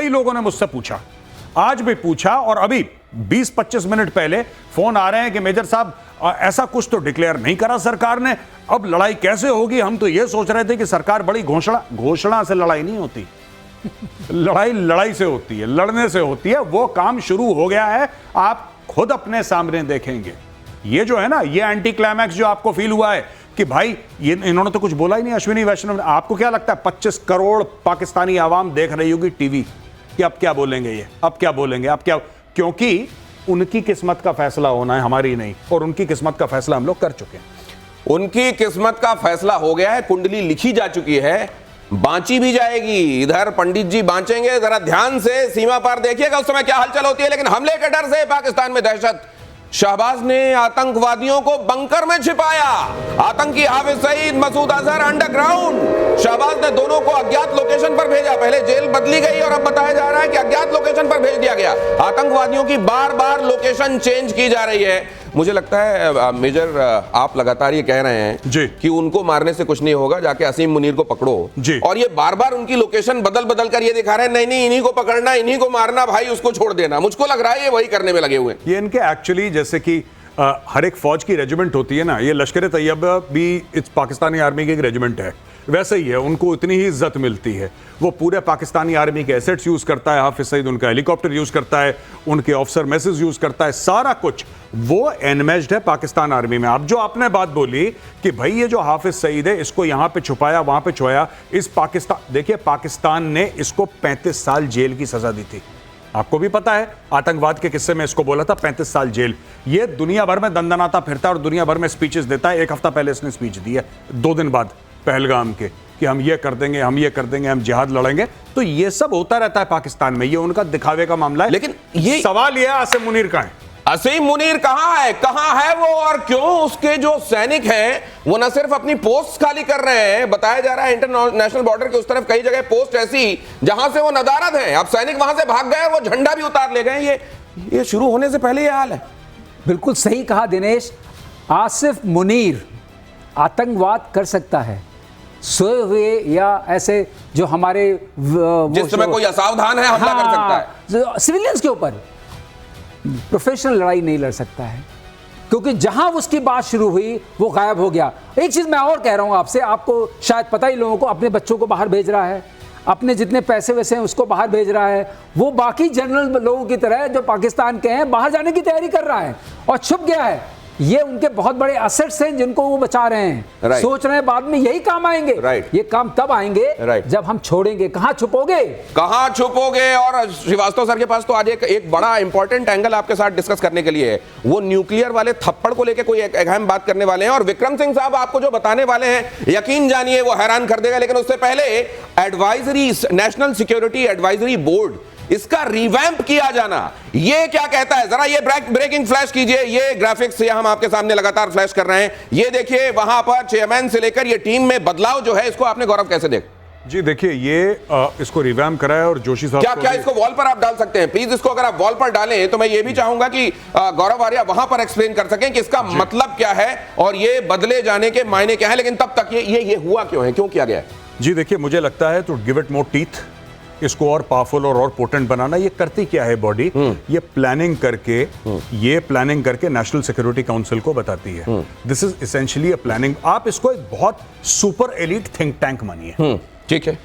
कई लोगों ने मुझसे पूछा, आज भी पूछा, और अभी 20-25 मिनट पहले फोन आ रहे हैं कि मेजर साहब ऐसा कुछ तो डिक्लेयर नहीं करा सरकार ने, अब लड़ाई कैसे होगी? हम तो यह सोच रहे थे कि सरकार बड़ी घोषणा से लड़ाई नहीं होती। लड़ाई से होती है, लड़ने से होती है। वो काम शुरू हो गया है, आप खुद अपने सामने देखेंगे। ये जो है ना, ये एंटी क्लाइमैक्स जो आपको फील हुआ है कि भाई ये इन्होंने तो कुछ बोला ही नहीं, अश्विनी वैष्णव ने। आपको क्या लगता है 25 करोड़ पाकिस्तानी आवाम देख रही होगी टीवी कि अब क्या बोलेंगे ये, अब क्या बोलेंगे, अब क्या? क्योंकि उनकी किस्मत का फैसला होना है, हमारी नहीं, और उनकी किस्मत का फैसला हम लोग कर चुके हैं। उनकी किस्मत का फैसला हो गया है, कुंडली लिखी जा चुकी है, बांची भी जाएगी। इधर पंडित जी बांचेंगे, जरा ध्यान से सीमा पार देखिएगा उस समय क्या हलचल होती है। लेकिन हमले के डर से पाकिस्तान में दहशत। शहबाज ने आतंकवादियों को बंकर में छिपाया। आतंकी हाफिज सईद, मसूद अजहर अंडरग्राउंड। शहबाज ने दोनों को अज्ञात लोकेशन पर भेजा। पहले जेल बदली गई और अब बताया जा रहा है कि अज्ञात लोकेशन पर भेज दिया गया। आतंकवादियों की बार बार लोकेशन चेंज की जा रही है। मुझे लगता है मेजर, आप लगातार ये कह रहे हैं जी कि उनको मारने से कुछ नहीं होगा, जाके असीम मुनीर को पकड़ो जी, और ये बार बार उनकी लोकेशन बदल बदल कर ये दिखा रहे हैं, नहीं नहीं इन्हीं को पकड़ना, इन्हीं को मारना, भाई उसको छोड़ देना। मुझको लग रहा है ये वही करने में लगे हुए हैं। ये इनके एक्चुअली, जैसे कि हर एक फौज की रेजिमेंट होती है ना, ये लश्कर तैयबा भी पाकिस्तानी आर्मी की एक रेजिमेंट है, वैसे ही है। उनको इतनी ही इज्जत मिलती है। वो पूरे पाकिस्तानी आर्मी के एसेट्स यूज करता है, हाफिज सईद उनका हेलीकॉप्टर यूज करता है, उनके ऑफिसर मैसेज यूज करता है, सारा कुछ वो एनमेज्ड है पाकिस्तान आर्मी में। अब जो आपने बात बोली कि भाई ये जो हाफिज सईद है, इसको यहां पे छुपाया, वहां पे छुपाया, इस पाकिस्तान, देखिए पाकिस्तान ने इसको 35 साल जेल की सजा दी थी। आपको भी पता है, आतंकवाद के किस्से में इसको बोला था 35 साल जेल। ये दुनिया भर में दंदनाता फिरता है और दुनिया भर में स्पीचेस देता है। एक हफ्ता पहले इसने स्पीच दी है, 2 दिन बाद पहलगाम के, कि हम ये कर देंगे, हम ये कर देंगे, हम जिहाद लड़ेंगे। तो ये सब होता रहता है पाकिस्तान में, ये उनका दिखावे का मामला है। लेकिन ये सवाल यह है, आसिम मुनीर कहां है? असीम मुनीर कहां है वो, और क्यों उसके जो सैनिक हैं वो न सिर्फ अपनी पोस्ट खाली कर रहे हैं, बताया जा रहा है इंटरनेशनल बॉर्डर के उस तरफ कई जगह पोस्ट ऐसी जहां से वो नदारद हैं, अब सैनिक वहां से भाग गए, वो झंडा भी उतार ले गए। ये शुरू होने से पहले ये हाल है। बिल्कुल सही कहा दिनेश। आसिफ मुनीर आतंकवाद कर सकता है, सोए हुए या ऐसे जो हमारे जिस समय कोई असावधान है हमला कर सकता है, सिविलियंस के ऊपर प्रोफेशनल लड़ाई नहीं लड़ सकता है, क्योंकि जहां उसकी बात शुरू हुई वो गायब हो गया। एक चीज मैं और कह रहा हूं आपसे, आपको शायद पता ही, लोगों को अपने बच्चों को बाहर भेज रहा है, अपने जितने पैसे वैसे हैं उसको बाहर भेज रहा है। वो बाकी जनरल लोगों की तरह जो पाकिस्तान के हैं बाहर जाने की तैयारी कर रहा है और छुप गया है। ये उनके बहुत बड़े असेट्स हैं जिनको वो बचा रहे हैं। सोच रहे हैं बाद में यही काम आएंगे। ये काम तब आएंगे जब हम छोड़ेंगे। कहां छुपोगे, कहां छुपोगे? और श्रीवास्तव सर के पास तो आज एक बड़ा इंपॉर्टेंट एंगल आपके साथ डिस्कस करने के लिए है। वो न्यूक्लियर वाले थप्पड़ को लेकर कोई एक अहम बात करने वाले हैं, और विक्रम सिंह साहब आपको जो बताने वाले हैं, यकीन जानिए वो हैरान कर देगा। लेकिन उससे पहले advisory, national security advisory board, इसका रिवैम्प किया जाना, ये क्या कहता है? जरा ये ब्रेकिंग फ्लैश कीजिए। ये ग्राफिक्स ये हम आपके सामने लगातार फ्लैश कर रहे हैं। ये देखिए, वहां पर चेयरमैन से लेकर ये टीम में बदलाव जो है, इसको आपने गौरव कैसे देख? जी देखिए, ये इसको रिवैम्प करा है, और जोशी साहब क्या इसको वॉल पर आप डाल सकते हैं? प्लीज इसको अगर आप वॉल पर डालें तो मैं ये भी चाहूंगा कि गौरव आर्या वहां पर एक्सप्लेन कर सकें कि इसका मतलब क्या है और ये बदले जाने के मायने क्या है। लेकिन तब तक ये हुआ क्यों है, क्यों किया गया है? जी देखिए, मुझे लगता है तो गिव इट मोर टीथ, इसको और पावरफुल और पोटेंट बनाना। ये करती क्या है बॉडी? ये प्लानिंग करके नेशनल सिक्योरिटी काउंसिल को बताती है। This is essentially a planning. आप इसको एक बहुत सुपर एलीट थिंक टैंक मानिए, ठीक है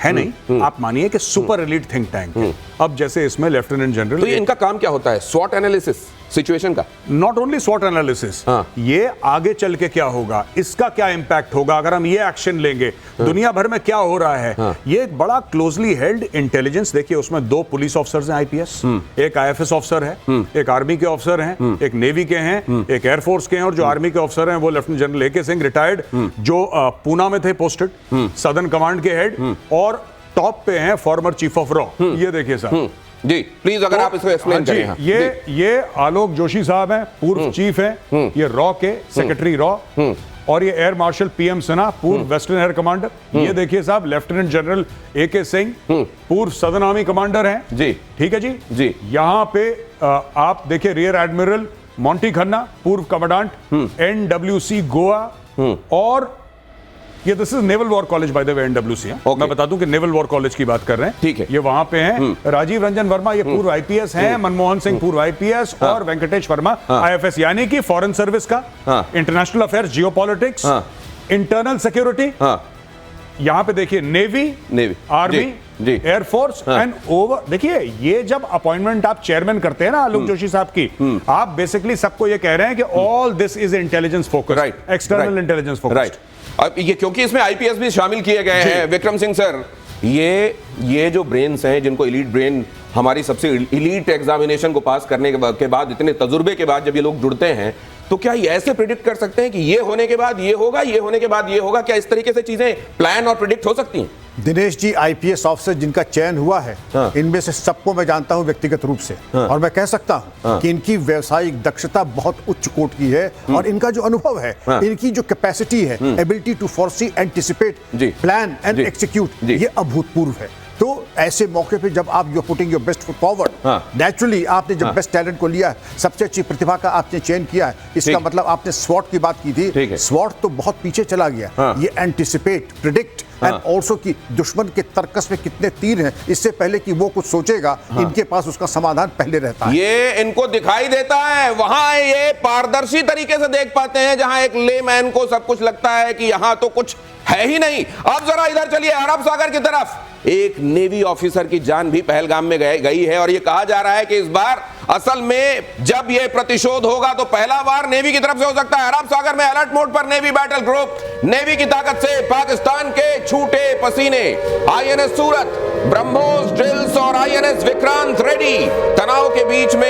नहीं? आप मानिए कि सुपर एलीट थिंक टैंक है। अब जैसे इसमें लेफ्टिनेंट जनरल, तो ये इनका काम क्या होता है? स्वॉट एनालिसिस सिचुएशन का, नॉट ओनली स्वॉट एनालिसिस, ये आगे चल के क्या होगा, इसका क्या इंपैक्ट होगा अगर हम ये एक्शन लेंगे, दुनिया भर में क्या हो रहा है। ये एक बड़ा क्लोजली हेल्ड इंटेलिजेंस। देखिए, उसमें 2 पुलिस ऑफिसर्स हैं आईपीएस, एक आईएफएस ऑफिसर है, एक आर्मी के ऑफिसर हैं, एक नेवी के हैं, एक एयरफोर्स के हैं, और जो आर्मी के ऑफिसर हैं वो लेफ्टिनेंट जनरल एके सिंह रिटायर्ड, जो पूना में थे पोस्टेड, सदर्न कमांड के हेड, और टॉप पे हैं फॉर्मर चीफ ऑफ रॉ। ये देखिए साहब जी, प्लीज अगर आप इसको एक्सप्लेन करें। ये आलोक जोशी साहब हैं, पूर्व चीफ हैं, ये रॉ के सेक्रेटरी रॉ, और ये एयर मार्शल पीएम सिन्हा, पूर्व वेस्टर्न एयर कमांडर। ये देखिए साहब, लेफ्टिनेंट जनरल एके सिंह, पूर्व सदर्न आर्मी कमांडर हैं जी, ठीक है जी। यहां पे आप देखिए रियर एडमिरल मोंटी खन्ना, पूर्व कमांडेंट एनडब्ल्यूसी गोवा, और ये this is naval war college by the way, NWC. मैं बता दूं कि नेवल वॉर कॉलेज की बात कर रहे हैं। ठीक है। ये वहां पे हैं राजीव रंजन वर्मा, ये पूर्व आईपीएस हैं, मनमोहन सिंह पूर्व आईपीएस, और वेंकटेश वर्मा आईएफएस, यानी कि फॉरेन सर्विस का, international affairs, geopolitics, internal security. यहां पे देखिए navy, army, air force and over. देखिए ये जब अपॉइंटमेंट आप चेयरमैन करते हैं ना आलोक जोशी साहब की, आप बेसिकली सबको ये कह रहे हैं कि all this is intelligence focus, external intelligence focus. अब ये क्योंकि इसमें आईपीएस भी शामिल किए गए हैं। विक्रम सिंह सर, ये जो ब्रेन्स हैं, जिनको एलीट ब्रेन, हमारी सबसे एलीट एग्जामिनेशन को पास करने के बाद, इतने तजुर्बे के बाद जब ये लोग जुड़ते हैं, तो क्या ये ऐसे प्रिडिक्ट कर सकते हैं कि ये होने के बाद ये होगा, ये होने के बाद ये होगा? क्या इस तरीके से चीजें प्लान और प्रिडिक्ट हो सकती हैं? दिनेश जी, आईपीएस ऑफिसर जिनका चयन हुआ है, इनमें से सबको मैं जानता हूं व्यक्तिगत रूप से, और मैं कह सकता हूं कि इनकी व्यावसायिक दक्षता बहुत उच्च कोट की है, और इनका जो अनुभव है, इनकी जो कैपेसिटी है, ability to foresee, anticipate, plan and execute, ये अभूतपूर्व है। तो ऐसे मौके पे जब आप you putting your best foot forward, naturally आपने जब बेस्ट टैलेंट को लिया है, सबसे अच्छी प्रतिभा का आपने चयन किया है, इसका मतलब आपने स्वॉट की बात की थी, स्वॉट तो बहुत पीछे चला गया। ये एंटिसिपेट, प्रिडिक्ट एंड ऑल्सो की दुश्मन के तर्कस में कितने तीर हैं, इससे पहले कि वो कुछ सोचेगा, इनके पास उसका समाधान पहले रहता है। ये इनको दिखाई देता है, वहां ये पारदर्शी तरीके से देख पाते हैं, जहां एक लेमैन को सब कुछ लगता है कि यहां तो कुछ है ही नहीं। अब जरा इधर चलिए अरब सागर की तरफ। एक नेवी ऑफिसर की जान भी पहलगाम में गई है, और यह कहा जा रहा है कि इस बार असल में जब यह प्रतिशोध होगा तो पहला बार नेवी की तरफ से हो सकता है। अरब सागर में अलर्ट मोड पर नेवी बैटल ग्रुप, नेवी की ताकत से पाकिस्तान के छूटे पसीने। आईएनएस सूरत, ब्रह्मोस ड्रिल्स और आईएनएस विक्रांत रेड्डी तनाव के बीच में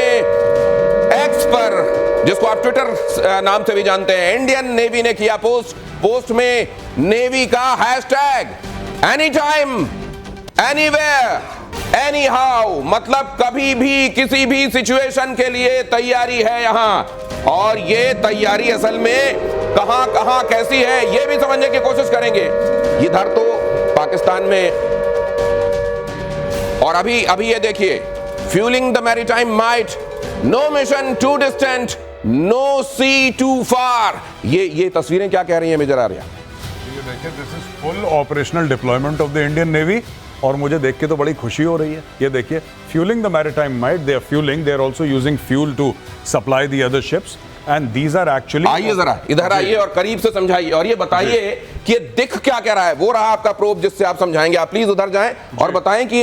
एक्स पर, जिसको आप ट्विटर नाम से भी जानते हैं, इंडियन नेवी ने किया पोस्ट में नेवी का hashtag any time, anywhere, any how, मतलब कभी भी, किसी भी सिचुएशन के लिए तैयारी है यहां। और ये तैयारी असल में कहां कहां कैसी है, ये भी समझने की कोशिश करेंगे। इधर तो पाकिस्तान में, और अभी ये देखिए, fuelling the maritime might, no mission too distant, no sea too far. ये तस्वीरें क्या कह रही हैं मेजर आर्या? ये देखिए, this is full operational deployment of the Indian navy, और मुझे देख के तो बड़ी खुशी हो रही है। ये देखिए, fuelling the maritime might, they are fuelling, they are also using fuel to supply the other ships, and these are actually. आइए जरा इधर आइए और करीब से समझाइए, और ये बताइए कि ये दिख क्या कह रहा है। वो रहा आपका प्रोब जिससे आप समझाएंगे। आप प्लीज उधर जाएं और बताएं कि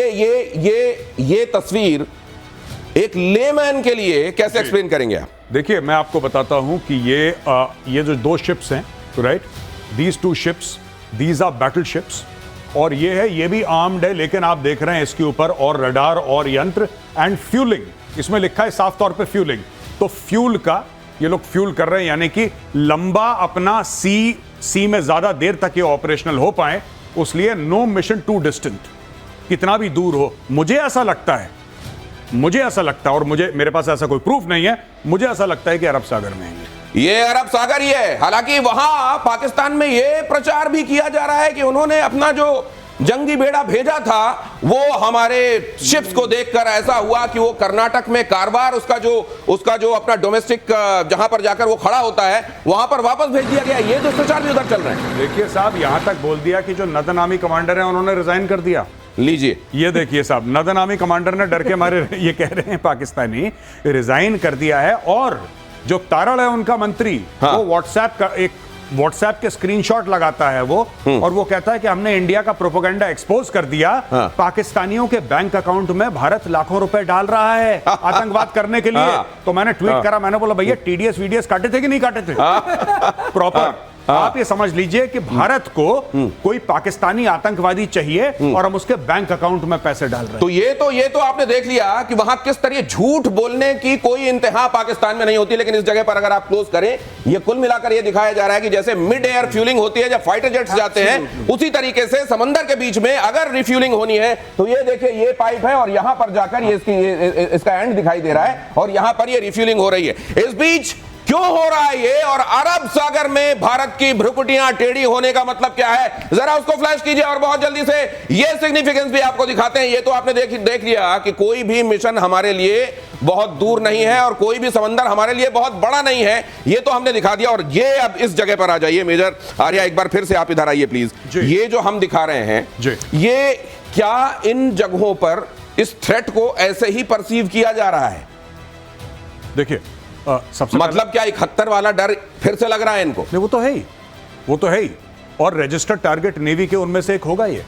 ये तस्वीर एक लेमैन के लिए कैसे एक्सप्लेन करेंगे आप? देखिए, मैं आपको बताता हूं कि ये जो दो शिप्स हैं, right, these two ships, these are battle ships, और ये भी आर्म्ड है, लेकिन आप देख रहे हैं इसके ऊपर और रडार और यंत्र एंड फ्यूलिंग, इसमें लिखा है साफ तौर पे फ्यूलिंग। तो फ्यूल का ये लोग फ्यूल कर रहे हैं, यानी कि लंबा अपना सी में ज्यादा देर तक ये ऑपरेशनल हो पाए, उसलिए नो मिशन टू डिस्टेंट, कितना भी दूर हो। मुझे ऐसा लगता है, और मेरे पास ऐसा कोई प्रूफ नहीं है, मुझे ऐसा लगता है कि अरब सागर में है ये अरब सागर ही है। हालांकि वहां पाकिस्तान में ये प्रचार भी किया जा रहा है कि उन्होंने अपना जो जंगी बेड़ा भेजा था, वो हमारे शिप्स को देखकर ऐसा हुआ कि वो कर्नाटक में कारवार, उसका जो अपना डोमेस्टिक जहां पर जाकर वो खड़ा होता है, वहां पर वापस भेज दिया गया। ये दुष्प्रचार भी उधर चल रहे हैं। देखिए साहब, यहां तक बोल दिया कि जो नदन आर्मी कमांडर है उन्होंने रिजाइन कर दिया। लीजिए, ये देखिए साहब, नदन आर्मी कमांडर ने डर के मारे ये कह रहे हैं पाकिस्तानी रिजाइन कर दिया है, और जो तारड़ है उनका मंत्री, वो व्हाट्सएप के स्क्रीनशॉट लगाता है वो, और वो कहता है कि हमने इंडिया का प्रोपेगेंडा एक्सपोज कर दिया। पाकिस्तानियों के बैंक अकाउंट में भारत लाखों रुपए डाल रहा है आतंकवाद करने के लिए। तो मैंने ट्वीट करा, मैंने बोला भैया टीडीएस वीडीएस काटे थे कि नहीं काटे थे प्रॉपर? आप ये समझ लीजिए कि भारत को कोई पाकिस्तानी आतंकवादी चाहिए, और हम उसके बैंक अकाउंट में पैसे डाल रहे हैं। तो ये तो आपने देख लिया कि वहां किस तरह झूठ बोलने की कोई इंतहा पाकिस्तान में नहीं होती। लेकिन इस जगह पर अगर आप क्लोज करें, ये कुल मिलाकर ये दिखाया जा रहा है कि जैसे मिड एयर फ्यूलिंग होती है जब फाइटर जेट्स जाते हैं, उसी तरीके से समंदर के बीच में अगर रिफ्यूलिंग होनी है तो ये देखिए, ये पाइप है और यहां पर जाकर ये इसका एंड दिखाई दे रहा है, और यहां पर ये रिफ्यूलिंग हो रही है। इस बीच क्यों हो रहा है ये, और अरब सागर में भारत की भ्रुकुटियां टेढ़ी होने का मतलब क्या है, जरा उसको फ्लैश कीजिए और बहुत जल्दी से ये सिग्निफिकेंस भी आपको दिखाते हैं। ये तो आपने देख लिया कि कोई भी मिशन हमारे लिए बहुत दूर नहीं है और कोई भी समंदर हमारे लिए बहुत बड़ा नहीं है, ये तो हमने दिखा दिया। और ये अब इस जगह पर आ जाइए मेजर आर्या, एक बार फिर से आप इधर आइए प्लीज। ये जो हम दिखा रहे हैं, ये क्या इन जगहों पर इस थ्रेट को ऐसे ही परसीव किया जा रहा है? देखिए सबसे मतलब क्या 71 वाला डर फिर से लग रहा है इनको? नहीं, वो तो है ही, वो तो है ही। और रजिस्टर्ड टारगेट नेवी के उनमें से एक होगा ये।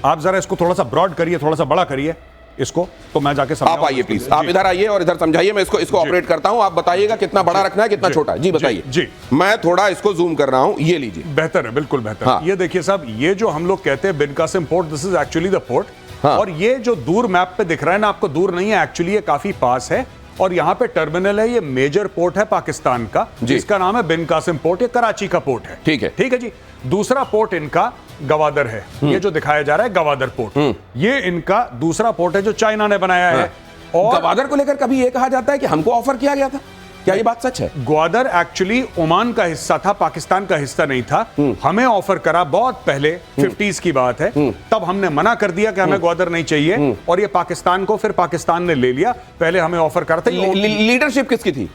आप जरा इसको थोड़ा सा ब्रॉड करिए, थोड़ा सा बड़ा करिए इसको, तो मैं जाके आप आइए प्लीज, आप इधर आइए और इधर समझाइए। मैं इसको ऑपरेट करता हूं, आप बताइएगा कितना बड़ा रखना है कितना छोटा। जी बताइए। जी मैं थोड़ा इसको जूम कर रहा हूं, ये लीजिए। बेहतर है, बिल्कुल बेहतर। हाँ। ये देखिए साहब, ये जो हम लोग कहते हैं Bin Qasim port, this is actually the port. हाँ। और ये जो दूर मैप पे दिख रहा है ना आपको, दूर नहीं है एक्चुअली, ये काफी पास है। और यहाँ पे टर्मिनल है, ये मेजर पोर्ट है पाकिस्तान का, जिसका नाम है बिन कासिम पोर्ट। ये कराची का पोर्ट है। ठीक है, ठीक है जी। दूसरा पोर्ट इनका गवादर है, ये जो दिखाया जा रहा है गवादर पोर्ट, ये इनका दूसरा पोर्ट है जो चाइना ने बनाया है। और गवादर को लेकर कभी ये कहा जाता है कि हमको ऑफर किया गया था, क्या ये बात सच है? ग्वादर एक्चुअली ओमान का हिस्सा था, पाकिस्तान का हिस्सा नहीं था। हमें ऑफर करा बहुत पहले, 50s की बात है, तब हमने मना कर दिया कि हमें ग्वादर नहीं चाहिए, और ये पाकिस्तान को फिर पाकिस्तान ने ले लिया। पहले हमें ऑफर करते लीडरशिप किसकी थी?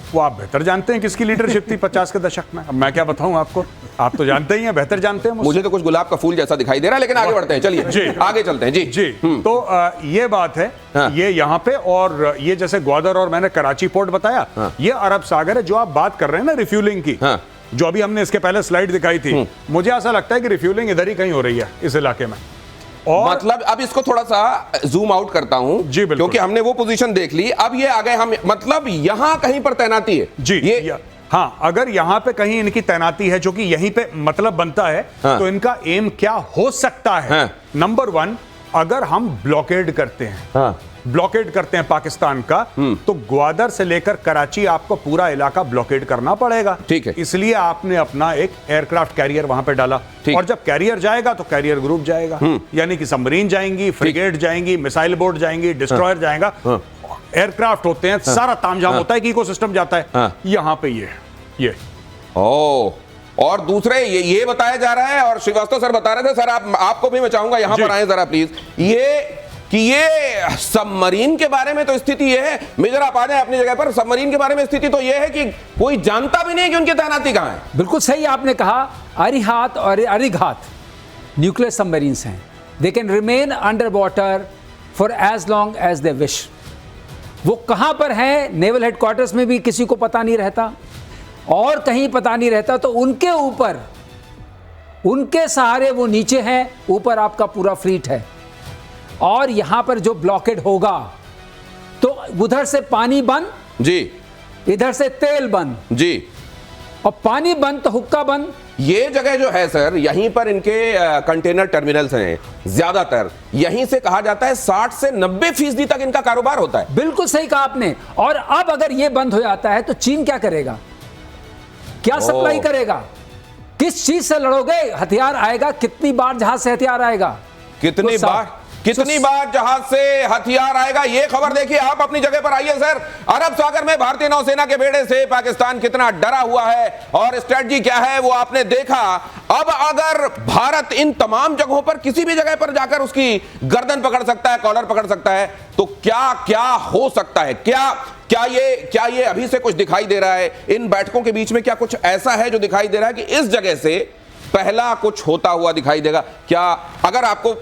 वो आप बेहतर जानते हैं किसकी लीडरशिप थी 50 के दशक में। अब मैं क्या बताऊं आपको, आप तो जानते ही हैं, बेहतर जानते हैं। मुझे तो कुछ गुलाब का फूल जैसा दिखाई दे रहा है, लेकिन आगे बढ़ते हैं, चलिए आगे चलते हैं। जी जी। तो ये बात है। हाँ। ये यहाँ पे, और ये जैसे ग्वादर और मैंने कराची पोर्ट बताया, हाँ। ये अरब सागर है। जो आप बात कर रहे हैं ना रिफ्यूलिंग की, हाँ। जो अभी हमने इसके पहले स्लाइड दिखाई थी, मुझे ऐसा लगता है कि रिफ्यूलिंग इधर ही कहीं हो रही है इस इलाके में। और मतलब अब इसको थोड़ा सा जूम आउट करता हूं, जी बिल्कुल, क्योंकि हमने वो पोजीशन देख ली। अब ये आ गए हम, मतलब यहां कहीं पर तैनाती है जी ये। हाँ, अगर यहां पे कहीं इनकी तैनाती है, जो कि यहीं पे मतलब बनता है, हाँ। तो इनका एम क्या हो सकता है? हाँ। नंबर 1, अगर हम ब्लॉकेड करते हैं, हाँ। ब्लॉकेड करते हैं पाकिस्तान का, तो ग्वादर से लेकर कराची आपको पूरा इलाका ब्लॉकेड करना पड़ेगा। ठीक है। इसलिए आपने अपना एक एयरक्राफ्ट कैरियर वहां पे डाला, और जब कैरियर जाएगा तो कैरियर ग्रुप जाएगा, यानी कि सबमरीन जाएंगी, फ्रिगेट जाएंगी, मिसाइल बोट जाएंगी, डिस्ट्रॉयर जाएगा, एयरक्राफ्ट होते हैं, सारा तामझाम होता है कि इकोसिस्टम जाता है। यहां पे ये और दूसरे ये बताया जा रहा है, और श्रीवास्तव सर बता रहे थे, सर आपको भी मैं चाहूंगा यहां पर आए जरा प्लीज, ये सबमरीन के बारे में तो स्थिति ये है, मेजर आप आ जाए अपनी जगह पर, सबमरीन के बारे में स्थिति तो ये है कि कोई जानता भी नहीं कि उनकी तैनाती कहां है। बिल्कुल सही आपने कहा। अरिहात और अरिघात न्यूक्लियर सबमरीन्स हैं। They can remain under water for as long as they wish. वो कहां पर हैं, नेवल हेडक्वार्टर्स में भी किसी को पता नहीं रहता, और कहीं पता नहीं रहता। तो उनके ऊपर, उनके सहारे वो नीचे हैं, ऊपर आपका पूरा फ्लीट है। और यहां पर जो ब्लॉकेड होगा, तो उधर से पानी बंद जी, इधर से तेल बंद जी, और पानी बंद तो हुक्का बंद। ये जगह जो है सर, यहीं पर इनके कंटेनर टर्मिनल्स हैं ज्यादातर। यहीं से कहा जाता है 60 से 90% तक इनका कारोबार होता है। बिल्कुल सही कहा आपने। और अब अगर ये बंद हो जाता है तो चीन क्या करेगा, क्या सप्लाई करेगा, किस चीज से लड़ोगे? हथियार आएगा, कितनी बार जहाज से हथियार आएगा, कितनी बार जहाज से हथियार आएगा? ये खबर देखिए, आप अपनी जगह पर आइए सर। अरब सागर में भारतीय नौसेना के बेड़े से पाकिस्तान कितना डरा हुआ है और स्ट्रेटजी क्या है वो आपने देखा। अब अगर भारत इन तमाम जगहों पर किसी भी जगह पर जाकर उसकी गर्दन पकड़ सकता है, कॉलर पकड़ सकता है, तो क्या क्या हो सकता है? क्या ये अभी से कुछ दिखाई दे रहा है? इन बैठकों के बीच में क्या कुछ ऐसा है जो दिखाई दे रहा है कि इस जगह से पहला कुछ होता हुआ दिखाई देगा? क्या, अगर आपको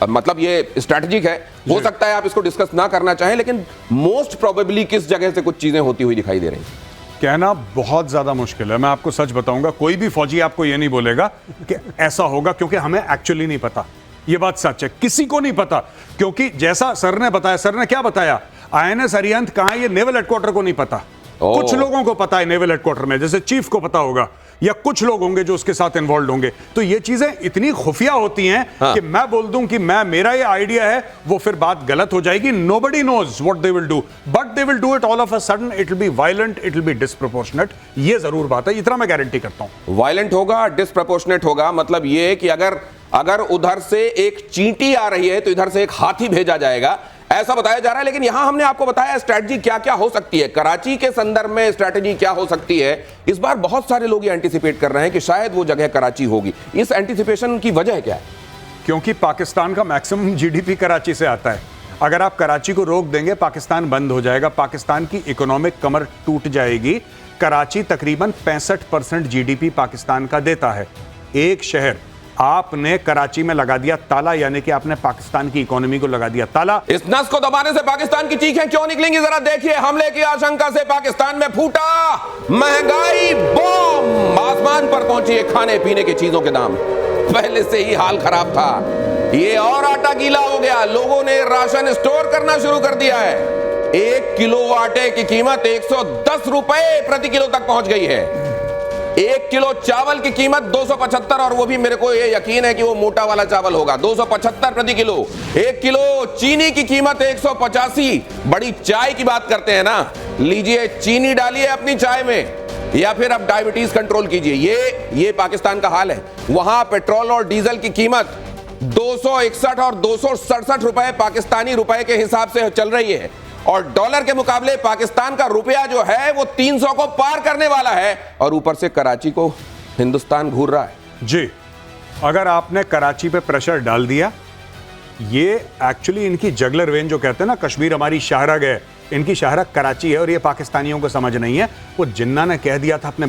मतलब ये स्ट्रैटेजिक है, हो सकता है आप इसको डिस्कस ना करना चाहें, लेकिन मोस्ट प्रोबेबली किस जगह से कुछ चीजें होती हुई दिखाई दे रही हैं? कहना बहुत ज्यादा मुश्किल है। मैं आपको सच बताऊंगा, कोई भी फौजी आपको ये नहीं बोलेगा कि ऐसा होगा, क्योंकि हमें एक्चुअली नहीं पता। ये बात सच है, किसी को नहीं पता, क्योंकि जैसा सर ने बताया, सर ने क्या बताया, INS अरिहंत कहां है ये नेवल हेडक्वार्टर को नहीं पता। कुछ लोगों को पता है नेवल हेडक्वार्टर में, जैसे चीफ को पता होगा, या कुछ लोग होंगे जो उसके साथ इन्वॉल्व होंगे। तो ये चीजें इतनी खुफिया होती हैं कि मैं बोल दूं कि मेरा ये आइडिया है, वो फिर बात गलत हो जाएगी। Nobody knows what they will do, but they will do it all of a sudden. It will be violent, it will be disproportionate. ये जरूर बात है, इतना मैं गारंटी करता हूं। वायलेंट होगा, डिस्प्रोपोर्शनेट होगा। मतलब ये कि अगर उधर से एक चींटी आ रही है तो इधर से एक हाथी भेजा जाएगा। ऐसा बताया जा रहा है। लेकिन यहां हमने आपको बताया स्ट्रैटेजी क्या क्या हो सकती है, कराची के संदर्भ में स्ट्रैटेजी क्या हो सकती है। इस बार बहुत सारे लोग ये एंटिसिपेट कर रहे हैं कि शायद वो जगह कराची होगी। इस एंटिसिपेशन की वजह क्या है? क्योंकि पाकिस्तान का मैक्सिमम जीडीपी कराची से आता है। अगर आप कराची को रोक देंगे, पाकिस्तान बंद हो जाएगा, पाकिस्तान की इकोनॉमिक कमर टूट जाएगी। कराची तकरीबन 65% जीडीपी पाकिस्तान का देता है। एक शहर आपने कराची में लगा दिया ताला, यानी कि आपने पाकिस्तान की इकोनॉमी को लगा दिया ताला। इस नस को दबाने से पाकिस्तान की चीखें क्यों निकलेंगी? जरा देखिए, हमले की आशंका से पाकिस्तान में फूटा महंगाई बॉम्ब, आसमान पर पहुंची है खाने पीने की चीजों के दाम। पहले से ही हाल खराब था, ये और आटा गीला हो गया। लोगों ने राशन स्टोर करना शुरू कर दिया है। 1 किलो आटे की कीमत 110 रुपए प्रति किलो तक पहुंच गई है। 1 किलो चावल की कीमत 275, और वो भी मेरे को ये यकीन है कि वो मोटा वाला चावल होगा, 275 प्रति किलो। 1 किलो चीनी की कीमत 185। बड़ी चाय की बात करते हैं ना, लीजिए चीनी डालिए अपनी चाय में, या फिर अब डायबिटीज कंट्रोल कीजिए। ये पाकिस्तान का हाल है। वहां पेट्रोल और डीजल की कीमत 261 और 267 रुपए पाकिस्तानी रुपए के हिसाब से चल रही है, और डॉलर के मुकाबले पाकिस्तान का रुपया जो है वो 300 को पार करने वाला है, और ऊपर से कराची को हिंदुस्तान घूर रहा है। जी, अगर आपने कराची पे प्रेशर डाल दिया, ये एक्चुअली इनकी जगलर वेन जो कहते हैं ना, कश्मीर हमारी शाहरग है, इनकी शाहरग कराची है, और ये पाकिस्तानियों को समझ नहीं है। वो जिन्ना ने कह दिया था अपने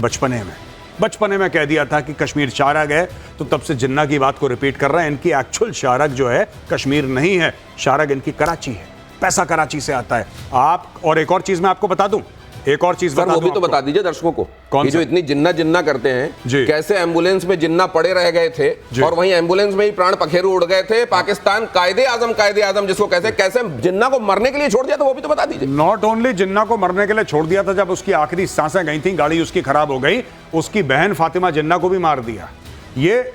बचपने में कह दिया था कि कश्मीर शाहरग है, तो तब से जिन्ना की बात को रिपीट कर रहे हैं। इनकी एक्चुअल शाहरग जो है कश्मीर नहीं है, शाहरग इनकी कराची है, पैसा कराची से आता है। आप, और एक और चीज मैं आपको बता दूं, एक और चीज वो भी तो बता दीजिए दर्शकों को, ये जो इतनी जिन्ना करते हैं, कैसे एम्बुलेंस में जिन्ना पड़े रह गए थे, और वहीं एम्बुलेंस में ही प्राण पखेरु उड़ गए थे। पाकिस्तान कायदे आजम जिसको कैसे जिन्ना को मरने के लिए छोड़ दिया था, वो भी तो बता दीजिए। नॉट ओनली जिन्ना को मरने के लिए छोड़ दिया था, जब उसकी आखिरी सांसें गई थी, गाड़ी उसकी खराब हो गई, उसकी बहन फातिमा जिन्ना को भी मार दिया। ये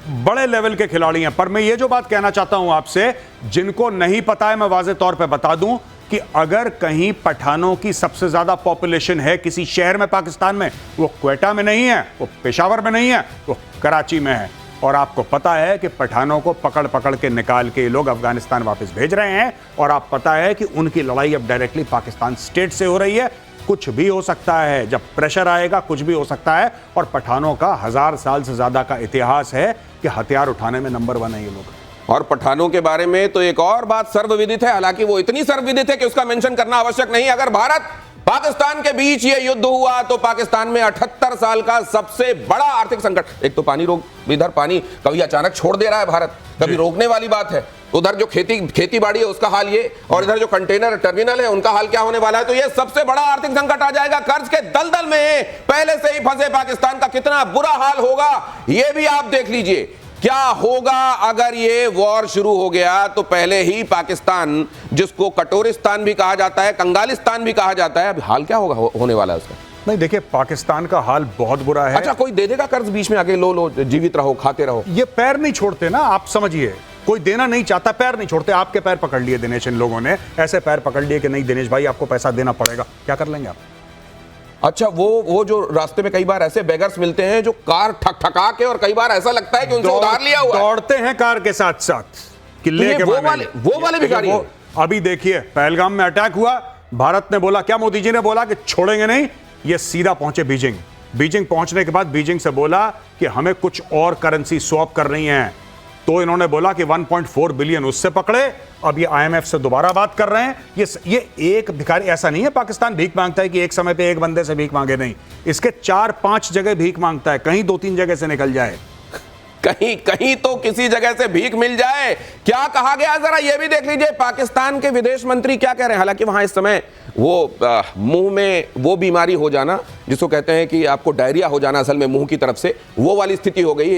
बड़े लेवल के खिलाड़ी हैं। पर मैं ये जो बात कहना चाहता हूं आपसे, जिनको नहीं पता है, मैं वाज़े तौर पे बता दूं कि अगर कहीं पठानों की सबसे ज्यादा पॉपुलेशन है किसी शहर में पाकिस्तान में, वो क्वेटा में नहीं है, वो पेशावर में नहीं है, वो कराची में है। और आपको पता है कि पठानों को पकड़ पकड़ के निकाल के लोग अफगानिस्तान वापस भेज रहे हैं, और आप पता है कि उनकी लड़ाई अब डायरेक्टली पाकिस्तान स्टेट से हो रही है। कुछ भी हो सकता है, जब प्रेशर आएगा कुछ भी हो सकता है। और पठानों का 1000 साल से ज्यादा का इतिहास है कि हथियार उठाने में नंबर 1 है ये लोग। और पठानों के बारे में तो एक और बात सर्वविदित है, हालांकि वो इतनी सर्वविदित है कि उसका मेंशन करना आवश्यक नहीं। अगर भारत पाकिस्तान के बीच ये युद्ध हुआ तो पाकिस्तान में 78 साल का सबसे बड़ा आर्थिक संकट। एक तो पानी रोक, इधर पानी कभी अचानक छोड़ दे रहा है भारत, कभी रोकने वाली बात है। उधर जो खेती बाड़ी है उसका हाल ये, और इधर जो कंटेनर टर्मिनल है उनका हाल क्या होने वाला है। तो ये सबसे बड़ा आर्थिक संकट आ जाएगा। कर्ज के दलदल में पहले से ही फंसे पाकिस्तान का कितना बुरा हाल होगा, ये भी आप देख लीजिए। क्या होगा अगर ये वॉर शुरू हो गया? तो पहले ही पाकिस्तान, जिसको कटोरिस्तान भी कहा जाता है, कंगालिस्तान भी कहा जाता है, अब हाल क्या होगा होने वाला है उसका? नहीं, देखिए पाकिस्तान का हाल बहुत बुरा है। अच्छा, कोई दे देगा कर्ज बीच में आके, लो जीवित रहो, खाते रहो। ये पैर नहीं छोड़ते ना, आप समझिए। कोई देना नहीं चाहता, पैर नहीं छोड़ते। आपके पैर पकड़ लिए दिनेश, इन लोगों ने ऐसे पैर पकड़ लिए कि नहीं दिनेश भाई आपको पैसा देना पड़ेगा। क्या कर लेंगे आप? अच्छा, वो जो रास्ते में कई बार ऐसे बेगर्स मिलते हैं जो कार ठका के, और कई बार ऐसा लगता है कि उनसे उधार लिया हुआ है, दौड़ते हैं कार के साथ साथ किले के वो वाले भिखारी हैं। अभी देखिए पहलगाम में अटैक हुआ, भारत ने बोला, क्या मोदी जी ने बोला कि छोड़ेंगे नहीं, ये सीधा पहुंचे बीजिंग पहुंचने के बाद बीजिंग से बोला कि हमें कुछ और करेंसी स्वैप करनी है। तो इन्होंने बोला कि 1.4 बिलियन उससे पकड़े। अब ये IMF से दोबारा बात कर रहे हैं। ये एक भिखारी, ऐसा नहीं है पाकिस्तान भीख मांगता है कि एक समय पे एक बंदे से भीख मांगे, नहीं, इसके 4-5 जगह भीख मांगता है, कहीं 2-3 जगह से निकल जाए, कहीं तो किसी जगह से भीख मिल जाए। क्या कहा गया जरा ये भी देख लीजिए। पाकिस्तान के विदेश मंत्री क्या कह रहे हैं? हालांकि वहां इस समय वो मुंह में वो बीमारी हो जाना जिसको कहते हैं कि आपको डायरिया हो जाना, असल में मुंह की तरफ से वो वाली स्थिति हो गई है।